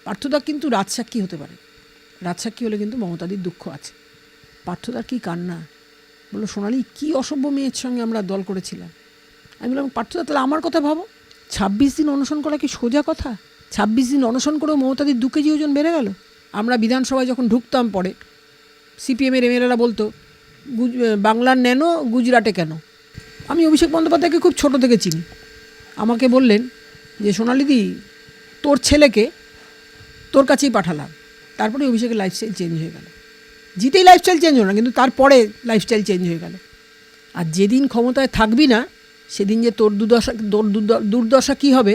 পার্থদা কিন্তু রাজসাক্ষী হতে পারে, রাজসাক্ষী হলে কিন্তু মমতাদির দুঃখ আছে। পার্থদার কি কান্না, বললো সোনালি কী অসভ্য মেয়ের সঙ্গে আমরা দল করেছিলাম। আমি বললাম পার্থদা তাহলে আমার কথা ভাবো, 26 দিন অনশন করা কি সোজা কথা? 26 দিন অনশন করেও মমতাদির 2 কেজি ওজন বেড়ে গেল। আমরা বিধানসভায় যখন ঢুকতাম পরে সিপিএমের এমএলএরা বলতো বাংলার ন্যানো গুজরাটে কেন। আমি অভিষেক বন্দ্যোপাধ্যায়কে খুব ছোট থেকে চিনি। আমাকে বললেন যে সোনালিদি তোর ছেলেকে তোর কাছেই পাঠালাম। তারপরে অভিষেকের লাইফস্টাইল চেঞ্জ হয়ে গেল। জিতেই লাইফস্টাইল চেঞ্জ হলো না, কিন্তু তারপরে লাইফস্টাইল চেঞ্জ হয়ে গেল। আর যেদিন ক্ষমতায় থাকবি না সেদিন যে তোর দুর্দশা কী হবে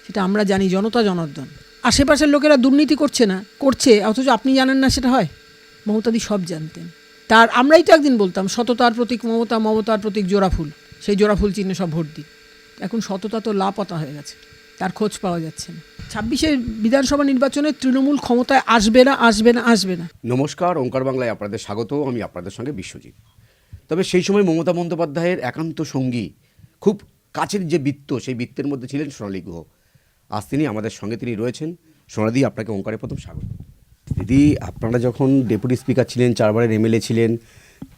সেটা আমরা জানি, জনতা জনার্দন। আশেপাশের লোকেরা দুর্নীতি করছে অথচ আপনি জানেন না সেটা হয়। মমতাদি সব জানতেন। তার আমরাই তো একদিন বলতাম সততার প্রতীক মমতা, মমতার প্রতীক জোড়াফুল, সেই জোড়াফুল চিহ্নে সব ভোট দিন। এখন সততা তো লাপতা হয়ে গেছে, তার খোঁজ পাওয়া যাচ্ছে না। 26-এর বিধানসভা নির্বাচনে তৃণমূল ক্ষমতায় আসবে না। নমস্কার, ওঙ্কার বাংলায় আপনাদের স্বাগত। আমি আপনাদের সঙ্গে বিশ্বজিৎ। তবে সেই সময় মমতা বন্দ্যোপাধ্যায়ের একান্ত সঙ্গী, খুব কাছের যে বৃত্ত, সেই বৃত্তের মধ্যে ছিলেন সোনালী গুহ। আজ তিনি আমাদের সঙ্গে তিনি রয়েছেন। সোনালি, আপনাকে ওঙ্কারে প্রথম স্বাগত। দিদি, আপনারা যখন ডেপুটি স্পিকার ছিলেন, 4 বারের এমএলএ ছিলেন,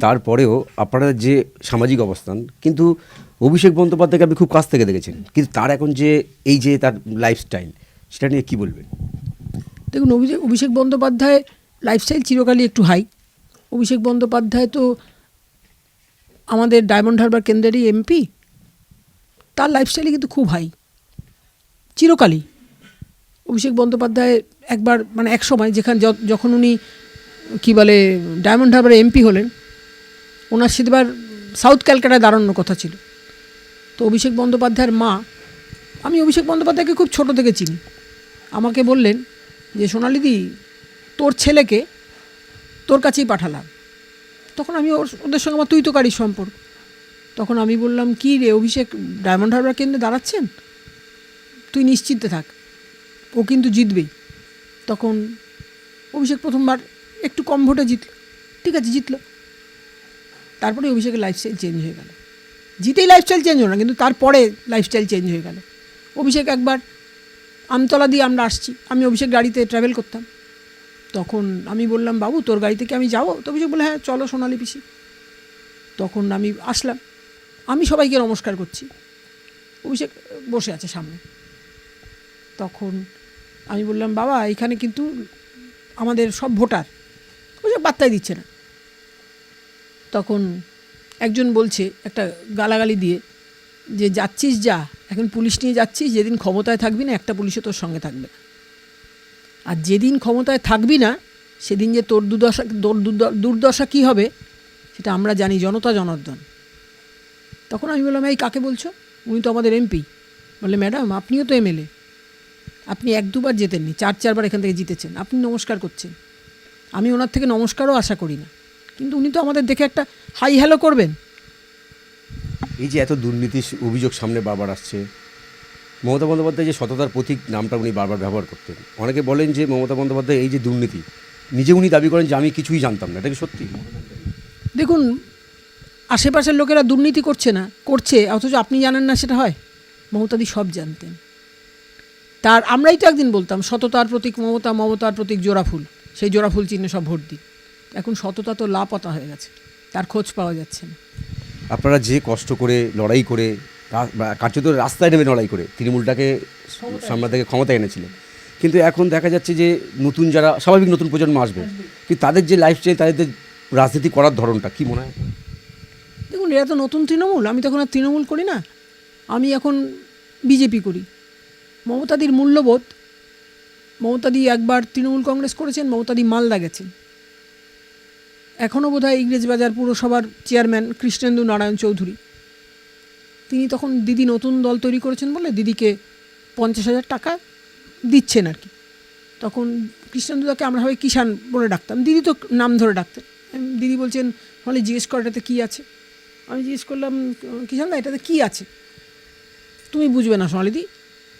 তারপরেও আপনারা যে সামাজিক অবস্থান, কিন্তু অভিষেক বন্দ্যোপাধ্যায়কে আপনি খুব কাছ থেকে দেখেছেন, কিন্তু তার এখন যে এই যে তার লাইফস্টাইল, সেটা নিয়ে কী বলবেন? দেখুন, অভিষেক বন্দ্যোপাধ্যায় লাইফস্টাইল চিরকালই একটু হাই। অভিষেক বন্দ্যোপাধ্যায় তো আমাদের ডায়মন্ড হারবার কেন্দ্রেরই এমপি, তার লাইফস্টাইলই কিন্তু খুব হাই চিরকালই। অভিষেক বন্দ্যোপাধ্যায় একবার এক সময় যখন উনি ডায়মন্ড হারবার এমপি হলেন, ওনার সেবার সাউথ ক্যালকাটায় দাঁড়ানোর কথা ছিল। তো অভিষেক বন্দ্যোপাধ্যায়ের মা, আমি অভিষেক বন্দ্যোপাধ্যায়কে খুব ছোট থেকে চিনি, আমাকে বললেন যে সোনালিদি তোর ছেলেকে তোর কাছেই পাঠালাম। তখন আমি ওদের সঙ্গে আমার তুই তো কারির সম্পর্ক। তখন আমি বললাম কী রে অভিষেক, ডায়মন্ড হারবার কেন্দ্রে দাঁড়াচ্ছেন, তুই নিশ্চিন্তে থাক, ও কিন্তু জিতবেই। তখন অভিষেক প্রথমবার একটু কম ভোটে জিতল, ঠিক আছে জিতল। তারপরে অভিষেকের লাইফস্টাইল চেঞ্জ হয়ে গেল। জিতেই লাইফস্টাইল চেঞ্জ হলো না, কিন্তু তারপরে লাইফস্টাইল চেঞ্জ হয়ে গেল। অভিষেক একবার আমতলা দিয়ে আমরা আসছি, আমি অভিষেক গাড়িতে ট্রাভেল করতাম। তখন আমি বললাম বাবু তোর গাড়িতে কি আমি যাবো? তো অভিষেক বলে হ্যাঁ চলো সোনালি পিসি। তখন আমি আসলাম, আমি সবাইকে নমস্কার করছি, অভিষেক বসে আছে সামনে। তখন আমি বললাম বাবা এখানে কিন্তু আমাদের সব ভোটার। অভিষেক বার্তাই দিচ্ছে না। তখন একজন বলছে একটা গালাগালি দিয়ে যে যাচ্ছিস যা, এখন পুলিশ নিয়ে যাচ্ছিস, যেদিন ক্ষমতায় থাকবি না একটা পুলিশও তোর সঙ্গে থাকবে না। আর যেদিন ক্ষমতায় থাকবি না সেদিন যে তোর দুর্দশা কী হবে সেটা আমরা জানি, জনতা জনার্দন। তখন আমি বললাম এই কাকে বলছো? উনি তো আমাদের এমপি। বললে ম্যাডাম আপনিও তো এমএলএ, আপনি 1-2 বার জেতেননি, 4-4 বার এখান থেকে জিতেছেন, আপনি নমস্কার করছেন। আমি ওনার থেকে নমস্কারও আশা করি না, কিন্তু উনি তো আমাদের দেখে একটা হাই হ্যালো করবেন। এই যে এত দুর্নীতির অভিযোগ সামনে বারবার আসছে, মমতা বন্দ্যোপাধ্যায় যে সততার প্রতীক নামটা উনি বারবার ব্যবহার করতেন, অনেকে বলেন যে মমতা বন্দ্যোপাধ্যায় এই যে দুর্নীতি, নিজে উনি দাবি করেন যে আমি কিছুই জানতাম না, এটা কি সত্যি? দেখুন, আশেপাশের লোকেরা দুর্নীতি করছে অথচ আপনি জানেন না সেটা হয়। মমতাদি সব জানতেন। তার আমরাই তো একদিন বলতাম সততার প্রতীক মমতা, মমতার প্রতীক জোড়াফুল, সেই জোড়াফুল চিহ্নে সব ভোট দিন। এখন সততা তো লাপতা হয়ে গেছে, তার খোঁজ পাওয়া যাচ্ছে না। আপনারা যে কষ্ট করে লড়াই করে, কার্যত রাস্তায় নেমে লড়াই করে তৃণমূলটাকে সামনে থেকে ক্ষমতায় এনেছিলেন, কিন্তু এখন দেখা যাচ্ছে যে নতুন যারা স্বাভাবিক নতুন প্রজন্ম আসবে, কিন্তু তাদের যে লাইফস্টাইল, তাদের রাজনীতি করার ধরনটা কী মনে হয়? দেখুন, এরা তো নতুন তৃণমূল, আমি তখন আর তৃণমূল করি না, আমি এখন বিজেপি করি। মমতাদির মূল্যবোধ, মমতাদি একবার তৃণমূল কংগ্রেস করেছেন, মমতাদি মালদা গেছেন, এখনও বোধহয় ইংরেজবাজার পুরসভার চেয়ারম্যান কৃষ্ণেন্দু নারায়ণ চৌধুরী, তিনি তখন দিদি নতুন দল তৈরি করেছেন বলে দিদিকে 50,000 টাকা দিচ্ছেন আর কি। তখন কৃষ্ণেন্দুদাকে আমরা সবাই কিষাণ বলে ডাকতাম, দিদি তো নাম ধরে ডাকতেন। দিদি বলছেন ফলে জিজ্ঞেস কর এটাতে কী আছে। আমি জিজ্ঞেস করলাম কিষাণদা এটাতে কী আছে? তুমি বুঝবে না সোনালিদি,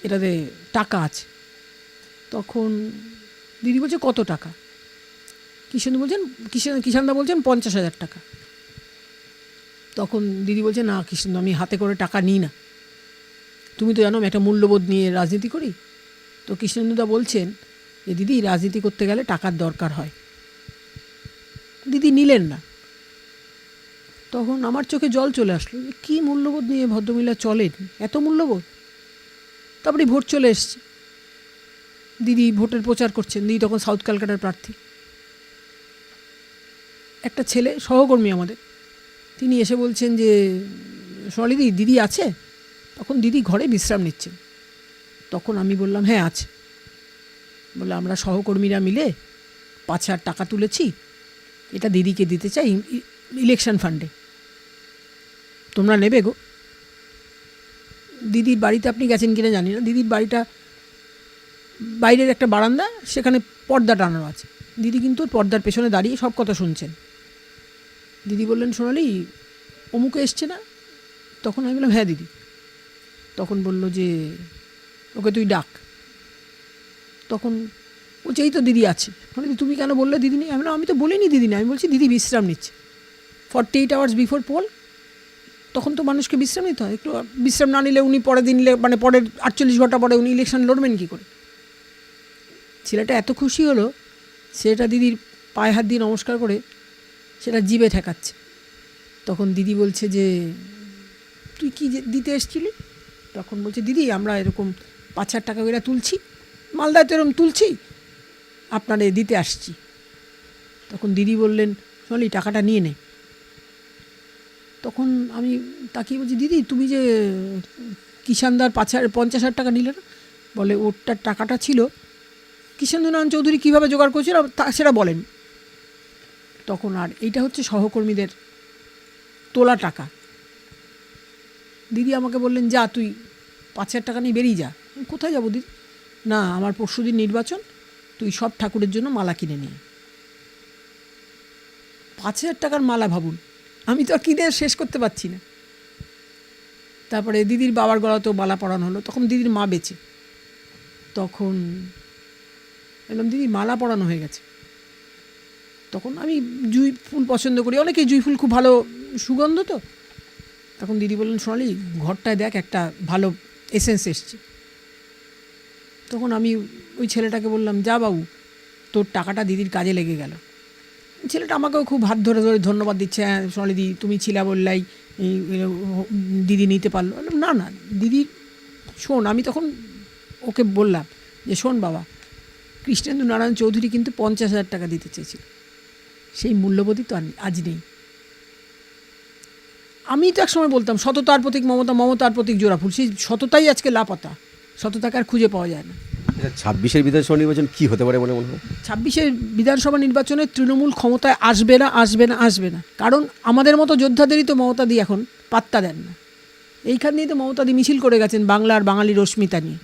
এটাতে টাকা আছে। তখন দিদি বলছে কত টাকা? কিষাণদা বলছেন 50,000 টাকা। তখন দিদি বলছে না কৃষ্ণ, আমি হাতে করে টাকা নিই না, তুমি তো জানো আমি একটা মূল্যবোধ নিয়ে রাজনীতি করি। তো কৃষ্ণেন্দুদা বলছেন যে দিদি রাজনীতি করতে গেলে টাকার দরকার হয়। দিদি নিলেন না। তখন আমার চোখে জল চলে আসলো, কী মূল্যবোধ নিয়ে ভদ্রমহিলা চলেন, এত মূল্যবোধ। তারপরে ভোট চলে এসছে, দিদি ভোটের প্রচার করছেন। দিদি তখন সাউথ ক্যালকাটার প্রার্থী। একটা ছেলে সহকর্মী আমাদের, তিনি এসে বলছেন যে সোনালি দিদি আছে? তখন দিদি ঘরে বিশ্রাম নিচ্ছেন। তখন আমি বললাম হ্যাঁ আছে। বলে আমরা সহকর্মীরা মিলে 5,000 টাকা তুলেছি, এটা দিদিকে দিতে চাই ইলেকশন ফান্ডে, তোমরা নেবে গো? দিদির বাড়িতে আপনি গেছেন কিনা জানি না, দিদির বাড়িটা বাইরের একটা বারান্দা, সেখানে পর্দা টানানো আছে। দিদি কিন্তু পর্দার পেছনে দাঁড়িয়ে সব কথা শুনছেন। দিদি বললেন সোনালি অমুকে এসছে না? তখন আমি বললাম হ্যাঁ দিদি। তখন বলল যে ওকে তুই ডাক। তখন বলছে এই তো দিদি আছে। মানে তুমি কেন বললে দিদি নেই? আমি বললাম আমি তো বলিনি দিদি নেই, আমি বলছি দিদি বিশ্রাম নিচ্ছে। 48 আওয়ার্স বিফোর পোল, তখন তো মানুষকে বিশ্রাম নিতে হয়। একটু বিশ্রাম না নিলে উনি পরের দিন, মানে পরের 48 ঘন্টা পরে উনি ইলেকশন লড়বেন কী করে? ছেলেটা এত খুশি হলো, সেটা দিদির পায়ে হাত দিয়ে নমস্কার করে সেটা জিভে ঠেকাচ্ছে। তখন দিদি বলছে যে তুই কি দিতে এসেছিলি? তখন বলছে দিদি আমরা এরকম 5,000 টাকা করে তুলছি, মালদায় তো এরকম তুলছি, আপনারে দিতে আসছি। তখন দিদি বললেন সোনালি টাকাটা নিয়ে নে। তখন আমি তাকিয়ে বলছি দিদি তুমি যে কিষানদার 50,000 টাকা নিলে না? বলে ওটার টাকাটা ছিল কৃষ্ণেন্দু নারায়ণ চৌধুরী কীভাবে জোগাড় করেছিল সেটা বলেন। তখন আর এইটা হচ্ছে সহকর্মীদের তোলা টাকা। দিদি আমাকে বললেন যা তুই 5,000 টাকা নিয়ে বেরিয়ে যা। কোথায় যাবো দিদি? না আমার পরশুদিন নির্বাচন, তুই সব ঠাকুরের জন্য মালা কিনে নিয়ে। 5,000 টাকার মালা ভাবুন, আমি তো আর কিনে শেষ করতে পারছি না। তারপরে দিদির বাবার গলাতেও মালা পরানো হলো। তখন দিদির মা বেঁচে। তখন বললাম দিদি মালা পরানো হয়ে গেছে। তখন আমি জুঁই ফুল পছন্দ করি, অনেকেই জুঁই ফুল খুব ভালো সুগন্ধ তো। তখন দিদি বললেন সোনালি ঘরটায় দেখ একটা ভালো এসেন্স এসছে। তখন আমি ওই ছেলেটাকে বললাম যা বাবু তোর টাকাটা দিদির কাজে লেগে গেল। ছেলেটা আমাকেও খুব হাত ধরে ধরে ধন্যবাদ দিচ্ছে, হ্যাঁ সোনালি দিদি তুমি ছিলা বললাই দিদি নিতে পারলো। না না দিদি শোন, আমি তখন ওকে বললাম যে শোন বাবা, কৃষ্ণেন্দু নারায়ণ চৌধুরী কিন্তু 50,000 টাকা দিতে চেয়েছিল, সেই মূল্যবোধই তো আজ নেই। আমি তো একসময় বলতাম সততার প্রতীক মমতা, মমতার প্রতীক জোড়াফুল, সেই সততাই আজকে লাপাতা, সততাকে আর খুঁজে পাওয়া যায় না। 26-এর বিধানসভা নির্বাচন কি হতে পারে বলে মনে হয়? 26-এর বিধানসভা নির্বাচনে তৃণমূল ক্ষমতায় আসবে না, আসবে না, আসবে না। কারণ আমাদের মতো যোদ্ধাদেরই তো মমতাদি এখন পাত্তা দেন না। এইখান নিয়েই তো মমতাদি মিছিল করে গেছেন বাংলার বাঙালির অস্মিতা নিয়ে।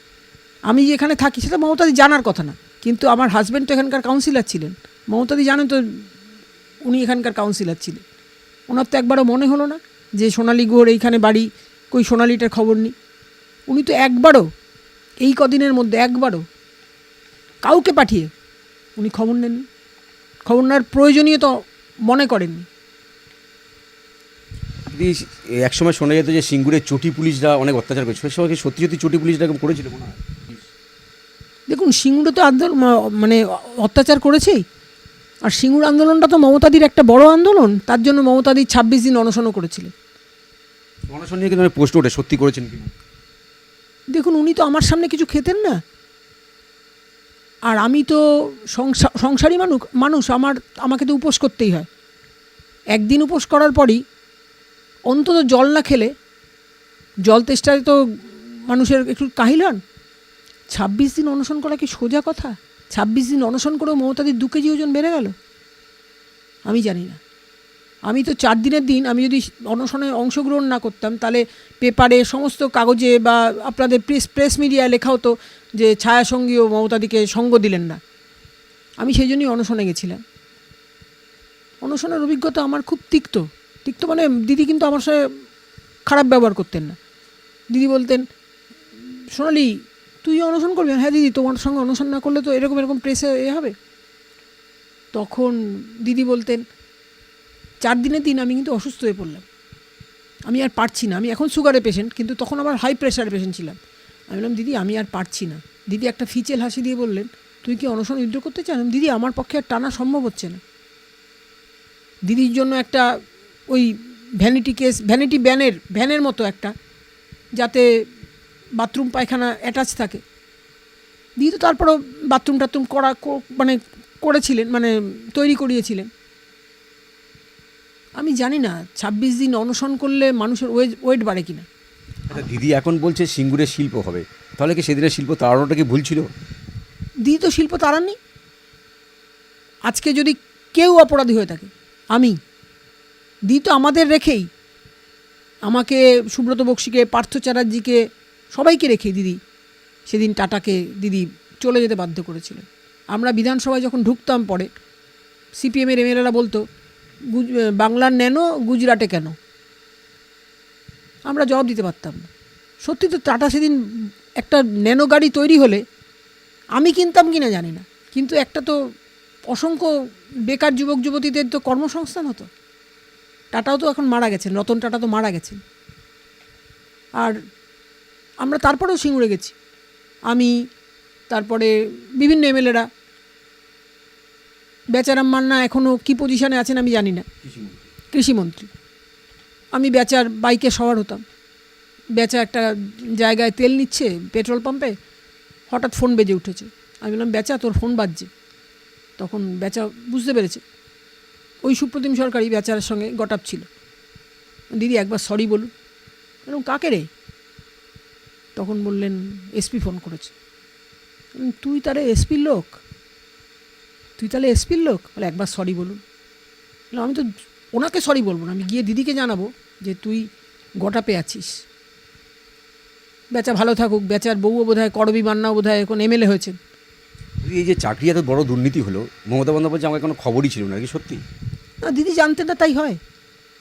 আমি যেখানে থাকি সেটা মমতাদি জানার কথা না, কিন্তু আমার হাজব্যান্ড তো এখানকার কাউন্সিলর ছিলেন। মমতাদি জানেন তো উনি এখানকার কাউন্সিলর ছিলেন। ওনার তো একবারও মনে হলো না যে সোনালী গুহর এইখানে বাড়ি, কই সোনালীটার খবর নেই। উনি তো একবারও এই কদিনের মধ্যে একবারও কাউকে পাঠিয়ে উনি খবর নেননি, খবর নেওয়ার প্রয়োজনীয় তো মনে করেননি। দিদি একসময় শোনা যেত যে সিঙ্গুরের চটি পুলিশরা অনেক অত্যাচার করেছে, সে সময় কি সত্যি সত্যি চটি পুলিশরা এরকম করেছিল মনে হয়? দেখুন সিঙ্গুরে তো মানে অত্যাচার করেছেই। আর সিঙ্গুর আন্দোলনটা তো মমতাদির একটা বড় আন্দোলন, তার জন্য মমতাদি 26 দিন অনশনও করেছিলেন। অনশন নিয়ে কিন্তু প্রশ্ন ওঠে সত্যি করেছেন কি? দেখুন উনি তো আমার সামনে কিছু খেতেন না, আর আমি তো সংসারী মানুষ, আমাকে তো উপোস করতেই হয়। একদিন উপোস করার পরই অন্তত জল না খেলে, জল তেষ্টায় তো মানুষের একটু কাহিল হন। 26 দিন অনশন করা কি সোজা কথা? 26 দিন অনশন করেও মমতাদির 2 কেজি ওজন বেড়ে গেল? আমি জানি না। আমি তো 4 দিনের দিন আমি যদি অনশনে অংশগ্রহণ না করতাম তাহলে পেপারে সমস্ত কাগজে বা আপনাদের প্রেস মিডিয়ায় লেখা হতো যে ছায়াসঙ্গী ও মমতাদিকে সঙ্গ দিলেন না। আমি সেই জন্যই অনশনে গেছিলাম। অনশনের অভিজ্ঞতা আমার খুব তিক্ত মানে দিদি কিন্তু আমার সাথে খারাপ ব্যবহার করতেন না। দিদি বলতেন সোনালি তুই অনশন করবি? হ্যাঁ দিদি, তোমার সঙ্গে অনশন না করলে তো এরকম প্রেসে হবে। তখন দিদি বলতেন 4 দিনের দিন আমি কিন্তু অসুস্থ হয়ে পড়লাম, আমি আর পারছি না। আমি এখন সুগারের পেশেন্ট, কিন্তু তখন আমার হাই প্রেশারের পেশেন্ট ছিলাম। আমি বললাম দিদি আমি আর পারছি না। দিদি একটা ফিচেল হাসি দিয়ে বললেন তুই কি অনশন উইথড্র করতে চান? দিদি আমার পক্ষে আর টানা সম্ভব হচ্ছে না। দিদির জন্য একটা ওই ভ্যানিটি ভ্যানের মতো একটা, যাতে বাথরুম পায়খানা অ্যাটাচ থাকে। দিদি তো তারপরেও বাথরুম টাথরুম মানে করেছিলেন, মানে তৈরি করিয়েছিলেন। আমি জানি না 26 দিন অনশন করলে মানুষের ওয়েট বাড়ে কিনা। আচ্ছা, দিদি এখন বলছে সিঙ্গুরের শিল্প হবে, তাহলে কি সেদিনের শিল্প তাড়ানোটা কি ভুল ছিল? দিদি তো শিল্প তাড়াননি। আজকে যদি কেউ অপরাধী হয়ে থাকে, আমি, দিদি তো আমাদের রেখেই, আমাকে, সুব্রত বক্সিকে, পার্থ চ্যাটার্জিকে, সবাইকে রেখেই দিদি সেদিন টাটাকে দিদি চলে যেতে বাধ্য করেছিলেন। আমরা বিধানসভায় যখন ঢুকতাম, পরে সিপিএমের এমএলএরা বলতো বাংলার ন্যানো গুজরাটে কেন? আমরা জবাব দিতে পারতাম না। সত্যি তো টাটা সেদিন একটা ন্যানো গাড়ি তৈরি হলে আমি কিনতাম কিনা জানি না, কিন্তু একটা তো অসংখ্য বেকার যুবক যুবতীদের তো কর্মসংস্থান হতো। টাটাও তো এখন মারা গেছেন, রতন টাটা তো মারা গেছেন। আর আমরা তারপরেও সিঙ্গুরে গেছি, আমি, তারপরে বিভিন্ন এমএলএরা। বেচারাম মান্না এখনও কী পজিশনে আছেন আমি জানি না, কৃষিমন্ত্রী। আমি বেচার বাইকে সওয়ার হতাম। বেচা একটা জায়গায় তেল নিচ্ছে পেট্রোল পাম্পে, হঠাৎ ফোন বেজে উঠেছে। আমি বললাম, বেচা তোর ফোন বাজছে। তখন বেচা বুঝতে পেরেছে ওই সুপ্রতিম সরকারই বেচার সঙ্গে গটাপ ছিল। দিদি একবার সরি বলুন। বললাম, কাকে রে? তখন বললেন, এসপি ফোন করেছে। তুই তাহলে এসপির লোক? বলে একবার সরি বলুন। আমি তো ওনাকে সরি বলবো না, আমি গিয়ে দিদিকে জানাবো যে তুই গটাপে আছিস। বেচা ভালো থাকুক। বেচার বউও বোধহয়, করবী মান্নাও বোধহয় এখন এমএলএ হয়েছেন। এই যে চাকরি এত বড় দুর্নীতি হলো, মমতা বন্দ্যোপাধ্যায় আমার কোনো খবরই ছিল না, কি সত্যি? না, দিদি জানতেন না তাই হয়?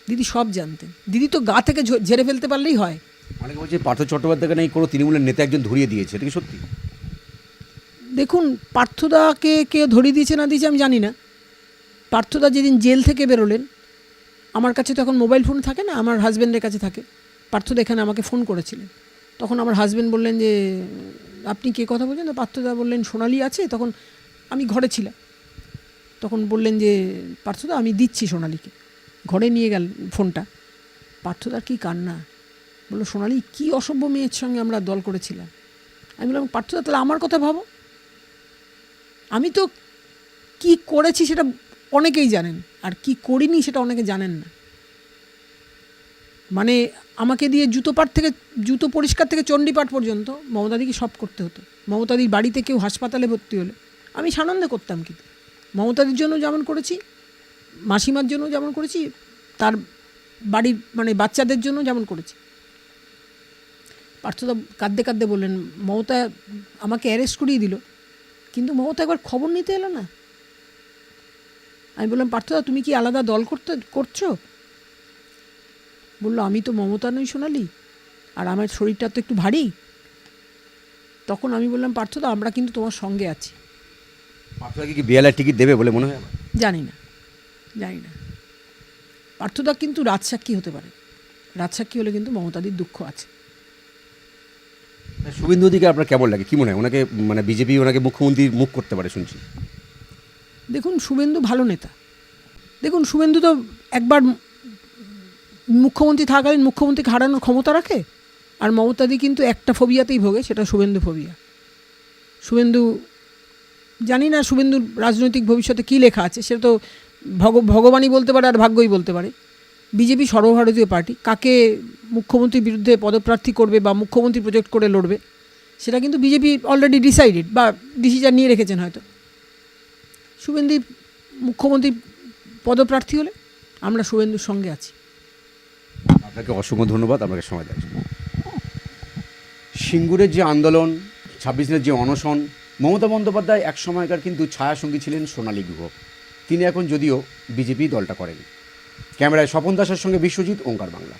দিদি সব জানতেন। দিদি তো গা থেকে ঝেড়ে ফেলতে পারলেই হয়। অনেকে বলছে পার্থ চট্টোপাধ্যায়কে নাকি কোনো তৃণমূলের নেতা একজন ধরিয়ে দিয়েছে, এটা কি সত্যি? দেখুন, পার্থদাকে কে ধরিয়ে দিয়েছে না দিয়েছে আমি জানি না। পার্থদা যেদিন জেল থেকে বেরোলেন, আমার কাছে তো এখন মোবাইল ফোন থাকে না, আমার হাজব্যান্ডের কাছে থাকে। পার্থদা এখানে আমাকে ফোন করেছিলেন। তখন আমার হাজব্যান্ড বললেন যে, আপনি কে কথা বলছেন? তো পার্থদা বললেন, সোনালি আছে। তখন আমি ঘরে ছিলাম। তখন বললেন যে, পার্থদা আমি দিচ্ছি সোনালিকে। ঘরে নিয়ে গেল ফোনটা। পার্থদার কি কান্না! বললো, সোনালি কী অসভ্য মেয়ের সঙ্গে আমরা দল করেছিলাম। আমি বললাম, পার্থদা তাহলে আমার কথা ভাবো। আমি তো কি করেছি সেটা অনেকেই জানেন, আর কি করিনি সেটা অনেকে জানেন না। মানে আমাকে দিয়ে জুতো পরিষ্কার থেকে চণ্ডীপাঠ পর্যন্ত মমতাদিকে সব করতে হতো। মমতাদির বাড়িতে কেউ হাসপাতালে ভর্তি হলে আমি সানন্দে করতাম। কিন্তু মমতাদির জন্য যেমন করেছি, মাসিমার জন্য যেমন করেছি, তার বাড়ির মানে বাচ্চাদের জন্য যেমন করেছি। পার্থদা কাঁদতে কাঁদতে বললেন, মমতা আমাকে অ্যারেস্ট করিয়ে দিল, কিন্তু মমতা একবার খবর নিতে এলো না। আমি বললাম, পার্থদা তুমি কি আলাদা দল করছো? বললো, আমি তো মমতা নই সোনালি, আর আমার শরীরটা তো একটু ভারী। তখন আমি বললাম, পার্থদা আমরা কিন্তু তোমার সঙ্গে আছি। পার্থদাকে কি বিএলআর টিকিট দেবে বলে মনে হয়? জানি না। পার্থদা কিন্তু রাজসাক্ষী হতে পারে। রাজসাক্ষী হলে কিন্তু মমতাদির দুঃখ আছে। শুভেন্দু অধিকারী আপনার কেমন লাগে, কি মনে হয়? ওনাকে মানে বিজেপি ওনাকে মুখ্যমন্ত্রীর মুখ করতে পারে শুনছি। দেখুন, শুভেন্দু ভালো নেতা। দেখুন, শুভেন্দু তো একবার মুখ্যমন্ত্রী থাকাকালীন মুখ্যমন্ত্রীকে হারানোর ক্ষমতা রাখে। আর মমতাদি কিন্তু একটা ফোবিয়াতেই ভোগে, সেটা শুভেন্দু ফোবিয়া। শুভেন্দু, জানি না শুভেন্দুর রাজনৈতিক ভবিষ্যতে কী লেখা আছে, সেটা তো ভগবানই বলতে পারে আর ভাগ্যই বলতে পারে। বিজেপি সর্বভারতীয় পার্টি, কাকে মুখ্যমন্ত্রীর বিরুদ্ধে পদপ্রার্থী করবে বা মুখ্যমন্ত্রী প্রজেক্ট করে লড়বে, সেটা কিন্তু বিজেপি অলরেডি ডিসাইডেড বা ডিসিশন নিয়ে রেখেছেন হয়তো। শুভেন্দু মুখ্যমন্ত্রী পদপ্রার্থী হলে আমরা শুভেন্দুর সঙ্গে আছি। আপনাকে অসংখ্য ধন্যবাদ, আপনাকে সময় দেওয়ার জন্য। সিঙ্গুরের যে আন্দোলন, 26 দিনের যে অনশন, মমতা বন্দ্যোপাধ্যায় এক সময়কার কিন্তু ছায়াসঙ্গী ছিলেন সোনালী গুহ। তিনি এখন যদিও বিজেপি দলটা করেন। ক্যামেরায় স্বপন দাসের সঙ্গে বিশ্বজিৎ, ওঙ্কার বাংলা।